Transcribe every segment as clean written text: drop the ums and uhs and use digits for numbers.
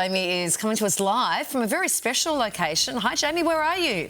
Jamie is coming to us live from a very special location. Hi, Jamie, where are you?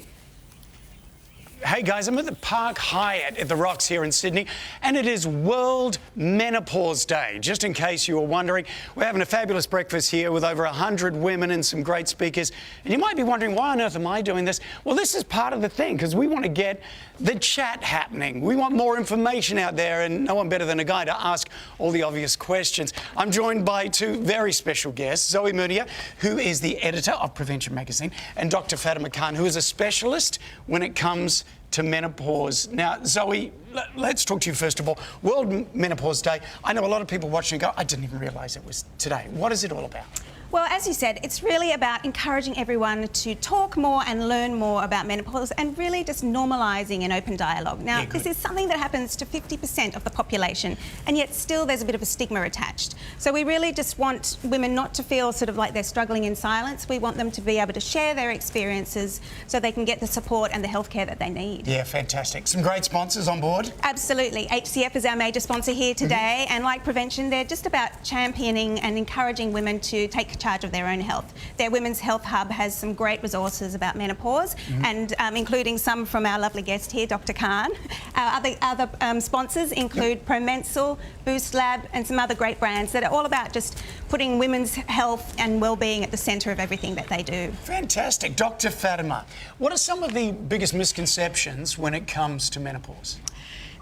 Hey guys, I'm at the Park Hyatt at the Rocks here in Sydney, and it is World Menopause Day. Just in case you were wondering, we're having a fabulous breakfast here with over 100 women and some great speakers. And you might be wondering, why on earth am I doing this? Well, this is part of the thing, because we want to get the chat happening. We want more information out there, and no one better than a guy to ask all the obvious questions. I'm joined by two very special guests, Zoe Meunier, who is the editor of Prevention magazine, and Dr. Fatima, who is a specialist when it comes to menopause. Now, Zoe, let's talk to you first of all. World Menopause Day. I know a lot of people watching go, I didn't even realise it was today. What is it all about? Well, as you said, it's really about encouraging everyone to talk more and learn more about menopause and really just normalising an open dialogue. Now, this is something that happens to 50% of the population, and yet still there's a bit of a stigma attached. So we really just want women not to feel sort of like they're struggling in silence. We want them to be able to share their experiences so they can get the support and the healthcare that they need. Yeah, fantastic. Some great sponsors on board. Absolutely. HCF is our major sponsor here today, and like Prevention, they're just about championing and encouraging women to take charge of their own health. Their Women's Health Hub has some great resources about menopause, and including some from our lovely guest here, Dr. Khan. Our other sponsors include ProMensal, Boost Lab, and some other great brands that are all about just putting women's health and well-being at the centre of everything that they do. Fantastic. Dr. Fatima, what are some of the biggest misconceptions when it comes to menopause?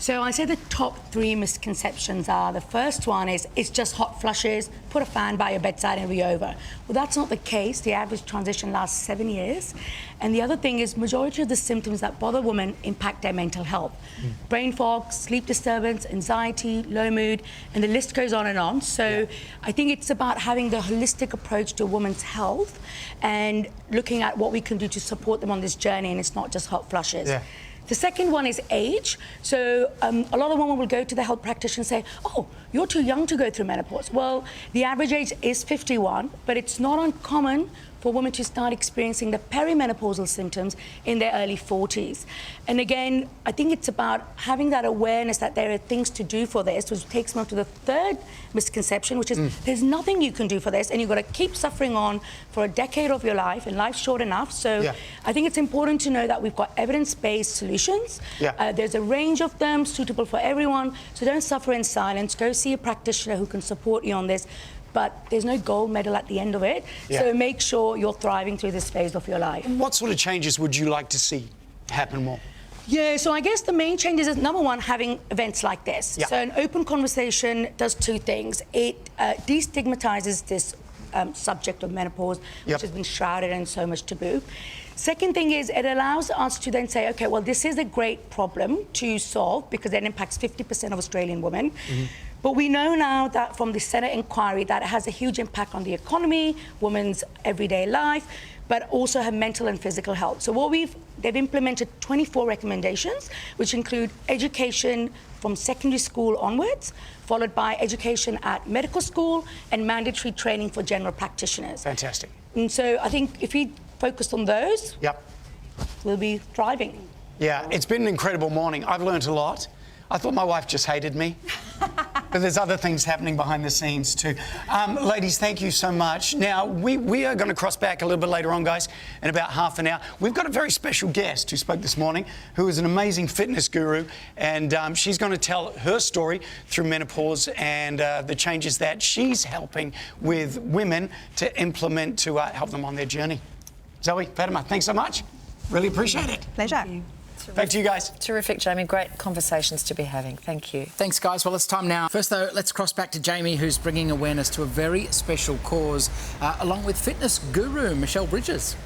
So I say the top 3 misconceptions are, the first one is it's just hot flushes, put a fan by your bedside and it'll be over. Well, that's not the case. The average transition lasts 7 years. And the other thing is majority of the symptoms that bother women impact their mental health. Brain fog, sleep disturbance, anxiety, low mood, and the list goes on and on. So I think it's about having the holistic approach to a woman's health and looking at what we can do to support them on this journey, and it's not just hot flushes. The second one is age. So a lot of women will go to the health practitioner and say, oh, you're too young to go through menopause. Well, the average age is 51, but it's not uncommon for women to start experiencing the perimenopausal symptoms in their early 40s. And again, I think it's about having that awareness that there are things to do for this, which takes me up to the third misconception, which is there's nothing you can do for this, and you've got to keep suffering on for a decade of your life, and life's short enough. So I think it's important to know that we've got evidence-based solutions. There's a range of them suitable for everyone, so don't suffer in silence. Go see a practitioner who can support you on this. But there's no gold medal at the end of it, so make sure you're thriving through this phase of your life. What sort of changes would you like to see happen more? Yeah, so I guess the main changes is, number one, having events like this. So an open conversation does 2 things. It destigmatizes this subject of menopause, which has been shrouded in so much taboo. Second thing is it allows us to then say, okay, well, this is a great problem to solve because it impacts 50% of Australian women. But we know now that from the Senate inquiry that it has a huge impact on the economy, women's everyday life, but also her mental and physical health. So they've implemented 24 recommendations, which include education from secondary school onwards, followed by education at medical school and mandatory training for general practitioners. Fantastic. And so I think if we focus on those, we'll be thriving. Yeah, it's been an incredible morning. I've learnt a lot. I thought my wife just hated me. But there's other things happening behind the scenes too. Ladies, thank you so much. Now, we are going to cross back a little bit later on, guys, in about half an hour. We've got a very special guest who spoke this morning, who is an amazing fitness guru, and she's going to tell her story through menopause and the changes that she's helping with women to implement to help them on their journey. Zoe, Fatima, thanks so much. Really appreciate it. Pleasure. Back to you guys. Terrific, Jamie. Great conversations to be having. Thank you. Thanks, guys. Well, it's time now. First, though, let's cross back to Jamie, who's bringing awareness to a very special cause, along with fitness guru Michelle Bridges.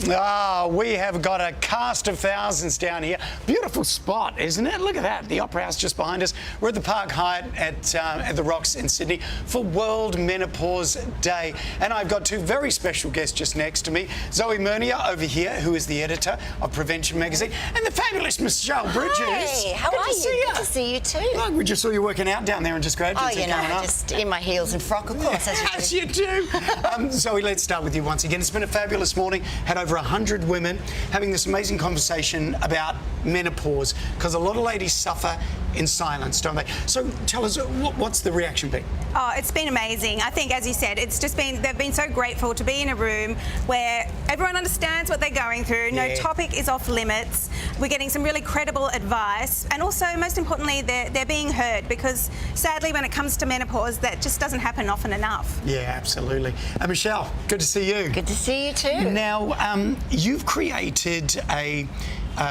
We have got a cast of thousands down here. Beautiful spot, isn't it? Look at that. The Opera House just behind us. We're at the Park Hyatt at the Rocks in Sydney for World Menopause Day. And I've got 2 very special guests just next to me. Zoe Meunier over here, who is the editor of Prevention magazine, and the fabulous Michelle Bridges. Hey, how are you? Good to see you too. Look, we just saw you working out down there and just grabbed you. Oh, you know, just in my heels and frock, of course. As you do. Zoe, let's start with you once again. It's been a fabulous morning. Had over 100 women having this amazing conversation about menopause, because a lot of ladies suffer in silence, don't they? So tell us, what's the reaction been? Oh, it's been amazing. I think, as you said, they've been so grateful to be in a room where everyone understands what they're going through. No topic is off limits. We're getting some really credible advice, and also, most importantly, they're being heard, because sadly, when it comes to menopause, that just doesn't happen often enough. Yeah, absolutely. Michelle, good to see you. Good to see you too. Now, you've created a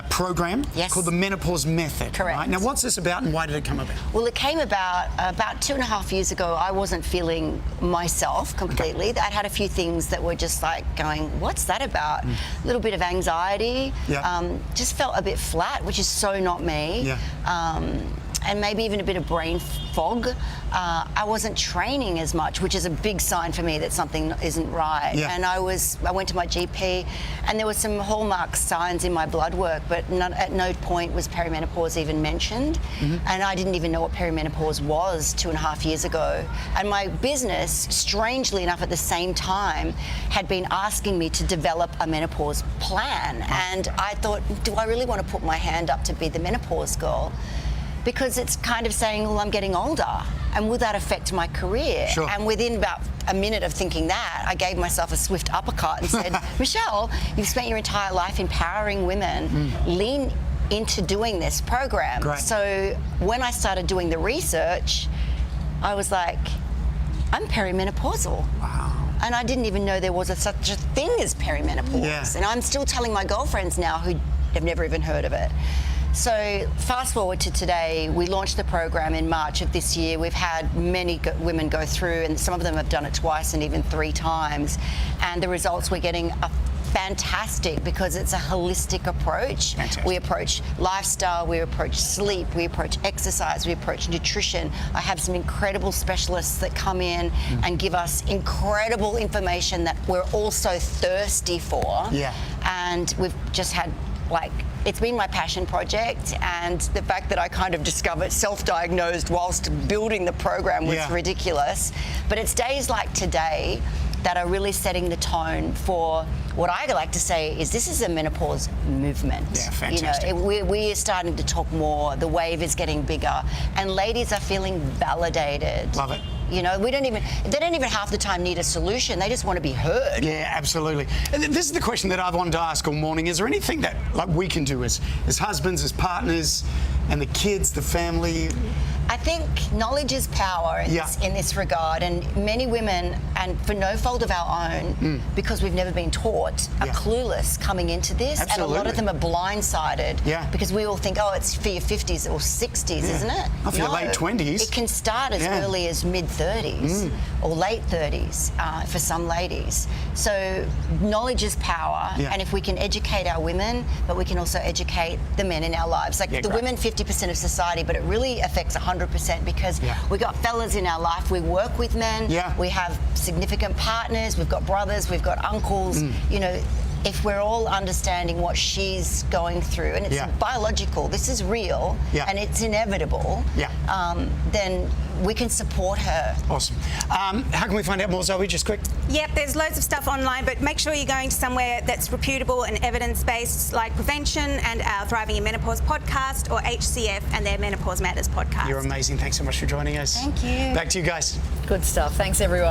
program called the Menopause Method. Correct. Right? Now, what's this about, and why did it come about? Well, it came about 2.5 years ago. I wasn't feeling myself completely. I'd had a few things that were just like going, what's that about? A little bit of anxiety. Just felt a bit flat, which is so not me. And maybe even a bit of brain fog. I wasn't training as much, which is a big sign for me that something isn't right. And I went to my GP, and there were some hallmark signs in my blood work, but at no point was perimenopause even mentioned. And I didn't even know what perimenopause was 2.5 years ago. And my business, strangely enough, at the same time, had been asking me to develop a menopause plan. And I thought, do I really want to put my hand up to be the menopause girl? Because it's kind of saying, well, I'm getting older, and will that affect my career? And within about a minute of thinking that, I gave myself a swift uppercut and said, Michelle, you've spent your entire life empowering women. Lean into doing this program. So when I started doing the research, I was like, I'm perimenopausal. And I didn't even know there was such a thing as perimenopause. And I'm still telling my girlfriends now who have never even heard of it. So fast forward to today, we launched the program in March of this year. We've had many women go through, and some of them have done it twice and even 3 times. And the results we're getting are fantastic, because it's a holistic approach. We approach lifestyle, we approach sleep, we approach exercise, we approach nutrition. I have some incredible specialists that come in and give us incredible information that we're also thirsty for. And we've just had, it's been my passion project, and the fact that I kind of discovered, self-diagnosed whilst building the program was ridiculous. But it's days like today that are really setting the tone for what I like to say is this is a menopause movement. Fantastic. You know, we are starting to talk more. The wave is getting bigger, and ladies are feeling validated. Love it. You know, they don't even half the time need a solution. They just want to be heard. Yeah, absolutely. And this is the question that I've wanted to ask all morning. Is there anything that we can do as husbands, as partners, and the kids, the family? I think knowledge is power in this regard, and many women, and for no fault of our own, because we've never been taught, are clueless coming into this. And a lot of them are blindsided because we all think, oh, it's for your 50s or 60s, isn't it? Not for your late 20s. It can start as early as mid-30s or late 30s for some ladies. So knowledge is power, and if we can educate our women, but we can also educate the men in our lives. Like the women, 50% of society, but it really affects 100%, because we got fellas in our life. We work with men. We have significant partners. We've got brothers. We've got uncles. You know, if we're all understanding what she's going through, and it's biological, this is real, and it's inevitable, then we can support her. Awesome. How can we find out more, Zoe, just quick? Yep, there's loads of stuff online, but make sure you're going to somewhere that's reputable and evidence-based, like Prevention and our Thriving in Menopause podcast, or HCF and their Menopause Matters podcast. You're amazing. Thanks so much for joining us. Thank you. Back to you guys. Good stuff. Thanks, everyone.